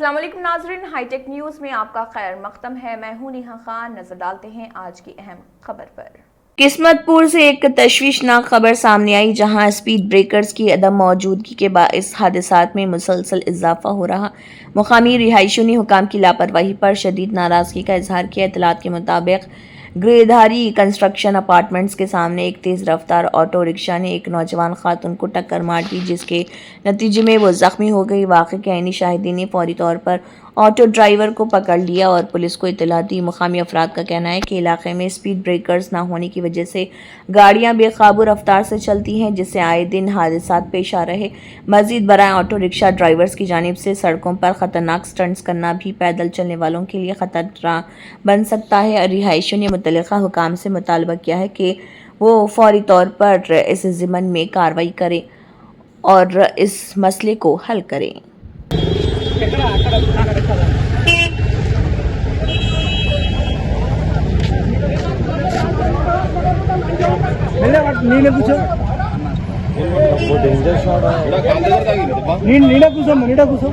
अस्सलाम वालेकुम नाज़रीन, हाईटेक न्यूज़ में आपका खैर मकदम है। मैं हूं नेहा खान। नजर डालते हैं आज की अहम खबर पर। किस्मतपुर से एक तशवीशनाक खबर सामने आई, जहां स्पीड ब्रेकर्स की अदम मौजूदगी के बाइस हादसात में मुसलसल इजाफा हो रहा। मुकामी रिहायशियों ने हुकाम की लापरवाही पर शदीद नाराजगी का इजहार किया। इतलात के मुताबिक गिरधारी कंस्ट्रक्शन अपार्टमेंट्स के सामने एक तेज़ रफ्तार ऑटो रिक्शा ने एक नौजवान खातून को टक्कर मार दी, जिसके नतीजे में वो जख्मी हो गई। वाक़े के आईनी शाहिदीन ने फौरी तौर पर ऑटो ड्राइवर को पकड़ लिया और पुलिस को इत्तला दी। मुकामी अफराद का कहना है कि इलाके में स्पीड ब्रेकर्स न होने की वजह से गाड़ियां बेकाबू रफ्तार से चलती हैं, जिससे आए दिन हादसात पेश आ रहे। मजीद बराए ऑटो रिक्शा ड्राइवर्स की जानिब से सड़कों पर खतरनाक स्टंट्स करना भी पैदल चलने वालों के लिए खतरा बन सकता है। रिहायशियों ने मुतल्लिका हुकाम से मुतालबा किया है कि वो फौरी तौर पर इस ज़िम्मन में कार्रवाई करें और इस मसले को हल करें। नीले पूछो डेंजर शॉट है। नीले पूछो मनीडा पूछो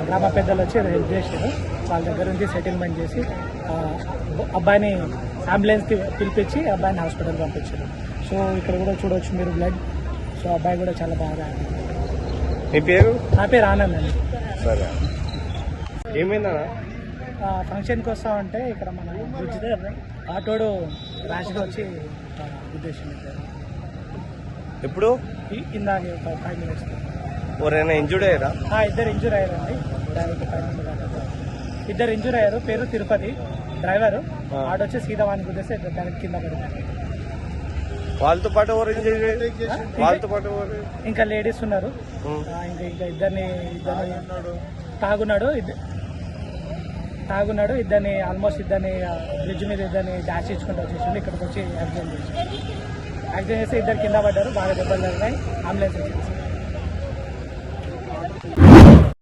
గ్రామ పెద్దలు వచ్చి హెల్ప్ చేశారు. వాళ్ళ దగ్గర నుంచి సెటిల్మెంట్ చేసి అబ్బాయిని అంబులెన్స్కి పిలిపించి అబ్బాయిని హాస్పిటల్ పంపించారు. సో ఇక్కడ కూడా చూడవచ్చు మీరు బ్లడ్. సో అబ్బాయి కూడా చాలా బాగా. మీ పేరు? నా పేరు ఆనంద్ అండి. సరే, ఏమైందా? ఫంక్షన్కి వస్తామంటే ఇక్కడ మన బ్రిడ్జ్ దగ్గర ఆటోడు ర్యాష్గా వచ్చి ఉద్దేశం. ఎప్పుడు? ఇందాక 5 minutes. ఎవరైనా ఇంజూర్డ్ అయ్యారా? ఇద్దరు ఇంజూర్ అయ్యారండి. దానికి 5 minutes. ఇద్దరు ఇంజూర్ అయ్యారు. పేరు తిరుపతి, డ్రైవరు. ఆటో వచ్చి సీదా వానికి గుద్దేసి దానికి కింద పడింది. వాళ్ళతో పాటు ఎవరు ఇంజూర్డ్? వాళ్ళతో పాటు ఇంకా లేడీస్ ఉన్నారు. ఇంకా ఇద్దరిని తాగున్నాడు. ఇద్దరిని ఆల్మోస్ట్ బ్రిడ్జ్ మీద ఇద్దరిని డాష్ ఇచ్చుకుంటూ వచ్చేసి ఇక్కడికి వచ్చి యాక్సిడెంట్ చేసి ఇద్దరు కింద పడ్డారు. బాగా దెబ్బలు జరిగినాయి. అంబులెన్స్ వచ్చేసి